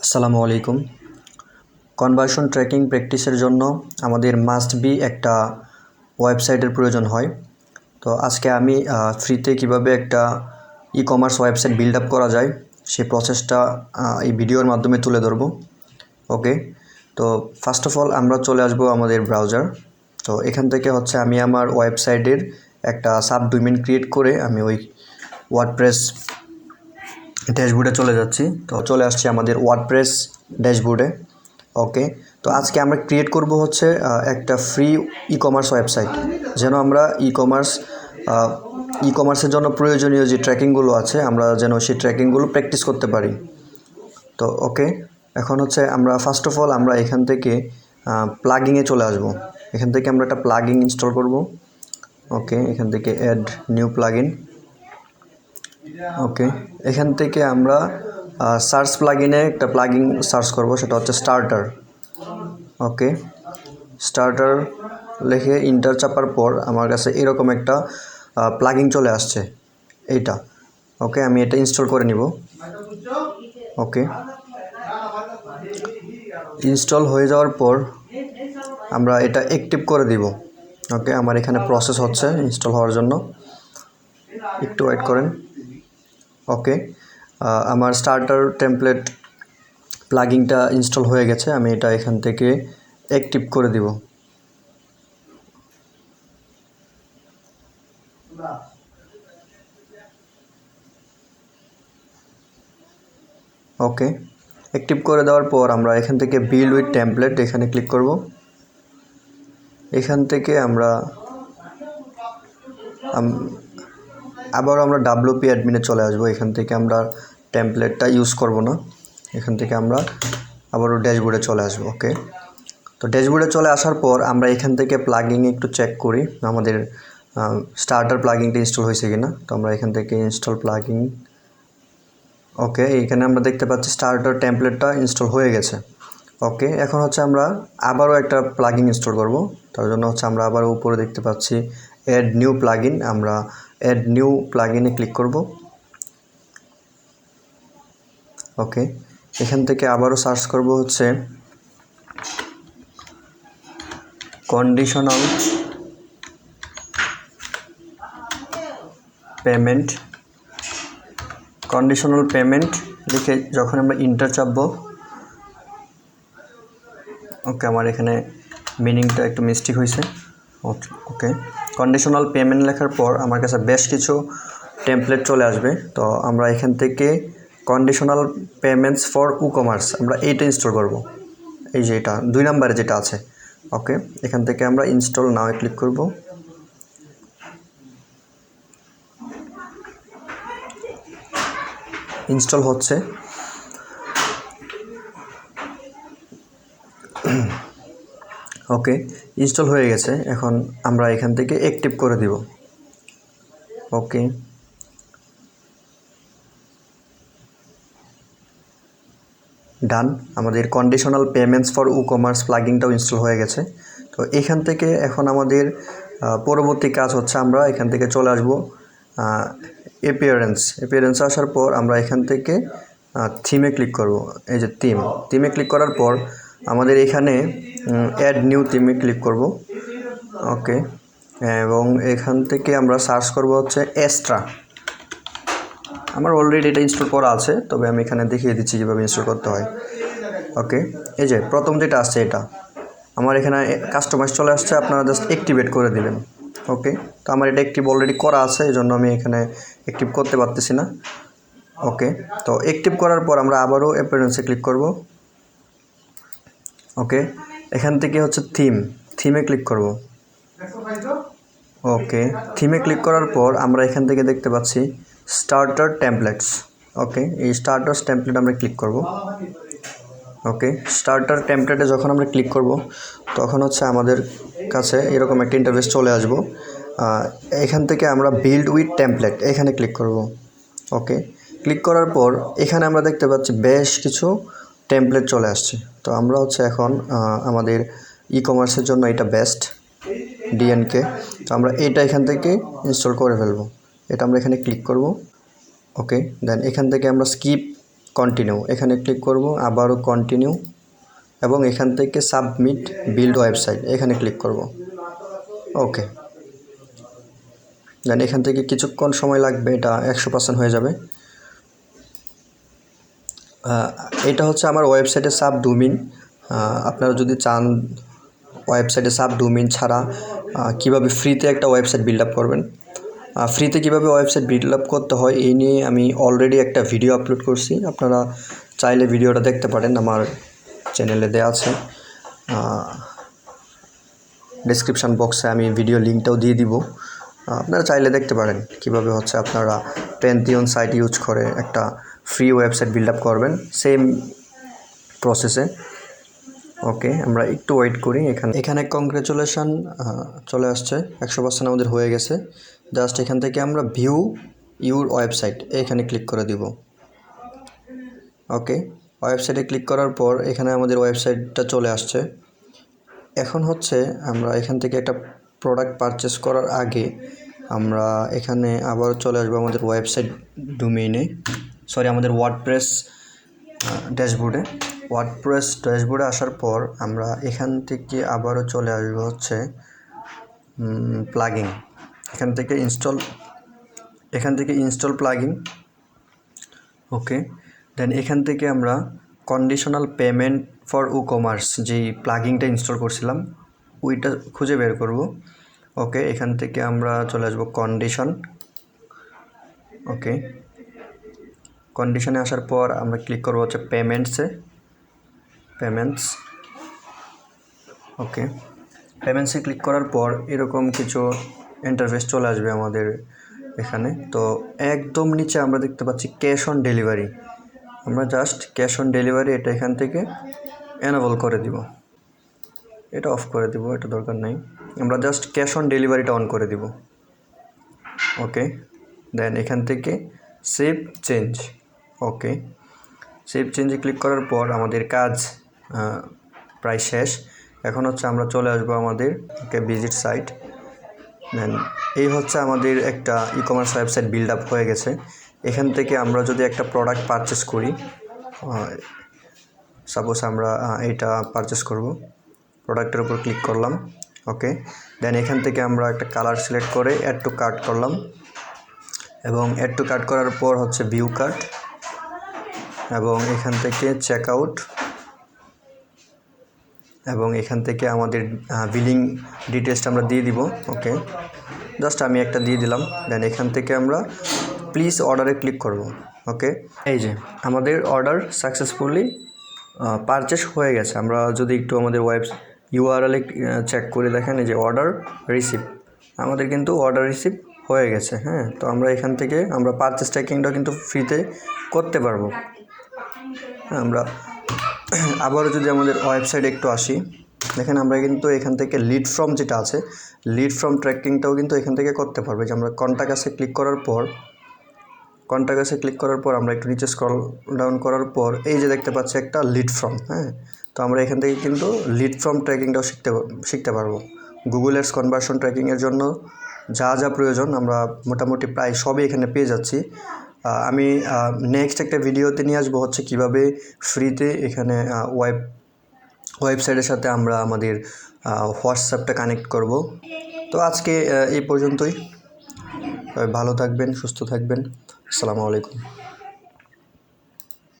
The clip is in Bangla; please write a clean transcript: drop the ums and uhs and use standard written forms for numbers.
আসসালামু আলাইকুম। কনভার্সন ট্র্যাকিং প্র্যাকটিসের জন্য আমাদের মাস্ট বি একটা ওয়েবসাইটের প্রয়োজন হয়। তো আজকে আমি ফ্রিতে কিভাবে একটা ই-কমার্স ওয়েবসাইট বিল্ড আপ করা যায় সেই প্রসেসটা এই ভিডিওর মাধ্যমে তুলে ধরব। ওকে, তো ফার্স্ট অফ অল আমরা চলে আসব আমাদের ব্রাউজার। তো এখান থেকে হচ্ছে আমি আমার ওয়েবসাইটের একটা সাব ডোমেইন ক্রিয়েট করে আমি ওই ওয়ার্ডপ্রেস ড্যাশবোর্ডে চলে যাচ্ছি। তো চলে আসছি আমাদের ওয়ার্ডপ্রেস ড্যাশবোর্ডে। ওকে, তো আজকে আমরা ক্রিয়েট করব হচ্ছে একটা ফ্রি ই-কমার্স ওয়েবসাইট, যেন আমরা ই-কমার্সের জন্য প্রয়োজনীয় যে ট্র্যাকিংগুলো আছে আমরা যেন সেই ট্র্যাকিংগুলো প্র্যাকটিস করতে পারি। তো ওকে, এখন হচ্ছে আমরা ফার্স্ট অফ অল আমরা এখান থেকে প্লাগিংয়ে চলে আসব। এখান থেকে আমরা একটা প্লাগিং ইনস্টল করব। ওকে, এখান থেকে অ্যাড নিউ প্লাগইন। ওকে, এখান থেকে আমরা সার্চ প্লাগইনে একটা প্লাগইন সার্চ করব, সেটা হচ্ছে স্টার্টার। ওকে, স্টার্টার লিখে ইন্টার চাপার পর আমার কাছে এরকম একটা প্লাগইন চলে আসছে, এইটা। ওকে, আমি এটা ইনস্টল করে নিব। ওকে, ইনস্টল হয়ে যাওয়ার পর আমরা এটা অ্যাক্টিভ করে দিব। ওকে, আমার এখানে প্রসেস হচ্ছে ইনস্টল হওয়ার জন্য, একটু ওয়েট করেন। ওকে, আমার স্টার্টার টেমপ্লেট প্লাগইনটা ইনস্টল হয়ে গেছে, আমি এটা এখান থেকে অ্যাক্টিভ করে দিব। ওকে, অ্যাক্টিভ করে দেওয়ার পর আমরা এখান থেকে বিল্ড উইথ টেমপ্লেট এখানে ক্লিক করব। এখান থেকে আমরা আবারও আমরা WP অ্যাডমিনে চলে আসব। এখান থেকে আমরা টেমপ্লেটটা ইউজ করব না, এখান থেকে আমরা আবারও ড্যাশবোর্ডে চলে আসব। ওকে, তো ড্যাশবোর্ডে চলে আসার পর আমরা এখান থেকে প্লাগইন একটু চেক করি আমাদের স্টার্টার প্লাগইনটা ইনস্টল হয়েছে কিনা। তো আমরা এখান থেকে ইনস্টল প্লাগইন। ওকে, এইখানে আমরা দেখতে পাচ্ছি স্টার্টার টেমপ্লেটটা ইনস্টল হয়ে গেছে। ওকে, এখন হচ্ছে আমরা আবারও একটা প্লাগইন ইনস্টল করব। তার জন্য হচ্ছে আমরা আবার উপরে দেখতে পাচ্ছি অ্যাড নিউ প্লাগইন, আমরা অ্যাড নিউ প্লাগইনে ক্লিক করব। ওকে, এখান থেকে আবারও সার্চ করব হচ্ছে কন্ডিশনাল পেমেন্ট। কন্ডিশনাল পেমেন্ট লিখে যখন আমরা ইন্টার চাপবো, ওকে, আমার এখানে মিনিংটা একটু মিস্টেক হয়েছে। ওকে, কন্ডিশনাল পেমেন্ট লেখার পর আমার কাছে বেশ কিছু টেমপ্লেট চলে আসবে। তো আমরা এখান থেকে কন্ডিশনাল পেমেন্টস ফর ই-কমার্স আমরা এইটা ইনস্টল করব, এই যে এটা 2 নম্বরে যেটা আছে। ওকে, এখান থেকে আমরা ইনস্টল নাও ক্লিক করব। ইনস্টল হচ্ছে। ওকে, ইনস্টল হয়ে গেছে, এখন আমরা এখান থেকে অ্যাক্টিভ করে দিব। ওকে, ডান, আমাদের কন্ডিশনাল পেমেন্টস ফর ই-কমার্স প্লাগইনটাও ইনস্টল হয়ে গেছে। তো এখান থেকে এখন আমাদের পরবর্তী কাজ হচ্ছে আমরা এখান থেকে চলে আসব অ্যাপিয়ারেন্স আসার পর আমরা এখান থেকে থিমে ক্লিক করব। এই যে থিমে ক্লিক করার পর আমাদের এখানে অ্যাড নিউ থিমে ক্লিক করব। ওকে, এবং এখান থেকে আমরা সার্চ করব হচ্ছে এক্সট্রা। আমার অলরেডি এটা ইনস্টল করা আছে, তবে আমি এখানে দেখিয়ে দিচ্ছি কীভাবে ইনস্টল করতে হয়। ওকে, এই যে প্রথম যেটা আসছে এটা আমার এখানে কাস্টমাইজ চলে আসছে, আপনারা জাস্ট অ্যাক্টিভেট করে দিবেন। ওকে, তো আমার এটা অ্যাক্টিভ অলরেডি করা আছে, এই জন্য আমি এখানে অ্যাক্টিভ করতে পারতেছি না। ওকে, তো অ্যাক্টিভ করার পর আমরা আবারও অ্যাপিয়ারেন্সে ক্লিক করব। ওকে, এখান থেকে হচ্ছে থিমে ক্লিক করব। ওকে, থিমে ক্লিক করার পর আমরা এখান থেকে দেখতে পাচ্ছি স্টার্টার টেমপ্লেটস। ওকে, এই স্টার্টার টেমপ্লেট আমরা ক্লিক করব। ওকে, স্টার্টার টেমপ্লেটে যখন আমরা ক্লিক করব তখন হচ্ছে আমাদের কাছে এরকম একটা ইন্টারফেস চলে আসব। এখান থেকে আমরা বিল্ড উইথ টেমপ্লেট এখানে ক্লিক করব। ওকে, ক্লিক করার পর এখানে আমরা দেখতে পাচ্ছি বেশ কিছু টেমপ্লেট চলে আসছে। তো আমরা হচ্ছে এখন আমাদের ই-কমার্সের জন্য এটা বেস্ট ডিএনকে। তো আমরা এটা এখান থেকে ইনস্টল করে ফেলবো, এটা আমরা এখানে ক্লিক করব। ওকে, দেন এখান থেকে আমরা স্কিপ কন্টিনিউ, এখানে ক্লিক করব, আবারও কন্টিনিউ এবং এখান থেকে সাবমিট বিল্ড ওয়েবসাইট এখানে ক্লিক করব। ওকে, দেন এখান থেকে কিছুক্ষণ সময় লাগবে, এটা 100% হয়ে যাবে। এটা হচ্ছে আমার ওয়েবসাইটের সাব ডোমেইন। আপনারা যদি চান ওয়েবসাইটে সাব ডোমেইন ছাড়া কীভাবে ফ্রিতে একটা ওয়েবসাইট বিল্ড আপ করবেন, ফ্রিতে কীভাবে ওয়েবসাইট বিল্ড আপ করতে হয় এই নিয়ে আমি অলরেডি একটা ভিডিও আপলোড করছি। আপনারা চাইলে ভিডিওটা দেখতে পারেন, আমার চ্যানেলে দেওয়া আছে। ডেসক্রিপশান বক্সে আমি ভিডিও লিঙ্কটাও দিয়ে দিব, আপনারা চাইলে দেখতে পারেন কীভাবে হচ্ছে আপনারা প্যান্থিয়ন সাইট ইউজ করে একটা ফ্রি ওয়েবসাইট বিল্ড আপ করবেন সেম প্রসেসে। ওকে, আমরা একটু ওয়েট করি। এখানে কংগ্রেচুলেশন চলে আসছে, 100% আমাদের হয়ে গেছে। জাস্ট এখান থেকে আমরা ভিউ ইউর ওয়েবসাইট এখানে ক্লিক করে দিব। ওকে, ওয়েবসাইটে ক্লিক করার পর এখানে আমাদের ওয়েবসাইটটা চলে আসছে। এখন হচ্ছে আমরা এখান থেকে একটা প্রোডাক্ট পারচেস করার আগে আমরা এখানে আবার চলে আসবো আমাদের ওয়েবসাইট ডোমেইনে, আমাদের ওয়ার্ডপ্রেস ড্যাশবোর্ডে আসার পর আমরা এখান থেকে আবারও চলে আসবো হচ্ছে প্লাগিং, এখান থেকে ইনস্টল প্লাগিং। ওকে, দেন এখান থেকে আমরা কন্ডিশনাল পেমেন্ট ফর ইকমার্স যেই প্লাগিংটা ইনস্টল করছিলাম ওইটা খুঁজে বের করব। ওকে, এখান থেকে আমরা চলে আসবো কন্ডিশন। ওকে, কন্ডিশনে আসার পর আমরা ক্লিক করবো হচ্ছে পেমেন্টস। ওকে, পেমেন্টসে ক্লিক করার পর এরকম কিছু ইন্টারফেস চলে আসবে আমাদের এখানে। তো একদম নিচে আমরা দেখতে পাচ্ছি ক্যাশ অন ডেলিভারি। আমরা জাস্ট ক্যাশ অন ডেলিভারি এটা এখান থেকে এনেবল করে দিব, এটা অফ করে দিব, এটা দরকার নাই। আমরা জাস্ট ক্যাশ অন ডেলিভারিটা অন করে দিব। ওকে, দেন এখান থেকে সেভ চেঞ্জ। ওকে, সেভ চেঞ্জে ক্লিক করার পর আমাদের কাজ প্রায় শেষ। এখন হচ্ছে আমরা চলে আসবো আমাদের ভিজিট সাইট। দেন এই হচ্ছে আমাদের একটা ইকমার্স ওয়েবসাইট বিল্ড আপ হয়ে গেছে। এখান থেকে আমরা যদি একটা প্রোডাক্ট পারচেস করি, সাপোজ আমরা এইটা পারচেস করব, প্রোডাক্টের উপর ক্লিক করলাম। ওকে, দেন এখান থেকে আমরা একটা কালার সিলেক্ট করে অ্যাড টু কার্ট করলাম এবং অ্যাড টু কার্ট করার পর হচ্ছে ভিউ কার্ট এবং এখান থেকে চেক আউট এবং এখান থেকে আমাদের বিলিং ডিটেলসটা আমরা দিয়ে দিব। ওকে, জাস্ট আমি একটা দিয়ে দিলাম। দেন এখান থেকে আমরা প্লিজ অর্ডারে ক্লিক করব। ওকে, এই যে আমাদের অর্ডার সাকসেসফুলি পারচেস হয়ে গেছে। আমরা যদি একটু আমাদের ইউআরএলে চেক করে দেখেন, এই যে অর্ডার রিসিভ, আমাদের কিন্তু অর্ডার রিসিভ হয়ে গেছে। হ্যাঁ, তো আমরা এখান থেকে আমরা পারচেস ট্র্যাকিংটাও কিন্তু ফ্রিতে করতে পারবো। হ্যাঁ, আমরা আবারও যদি আমাদের ওয়েবসাইটে একটু আসি, দেখেন আমরা কিন্তু এখান থেকে লিড ফ্রম যেটা আছে, লিড ফ্রম ট্র্যাকিংটাও কিন্তু এখান থেকে করতে পারবো। যে আমরা কন্টাক্টে ক্লিক করার পর আমরা একটু নিচে স্ক্রল ডাউন করার পর এই যে দেখতে পাচ্ছি একটা লিড ফ্রম। হ্যাঁ, তো আমরা এখান থেকে কিন্তু লিড ফ্রম ট্র্যাকিংটাও শিখতে পারবো। গুগল অ্যাডস কনভার্সন ট্র্যাকিংয়ের জন্য যা প্রয়োজন আমরা মোটামুটি প্রায় সবই এখানে পেয়ে যাচ্ছি। আমি নেক্সট একটা ভিডিওতে নিয়ে আসবো হচ্ছে কীভাবে ফ্রিতে এখানে ওয়েবসাইটের সাথে আমরা আমাদের হোয়াটসঅ্যাপটা কানেক্ট করব। তো আজকে এই পর্যন্তই। ভালো থাকবেন, সুস্থ থাকবেন। আসসালামু আলাইকুম।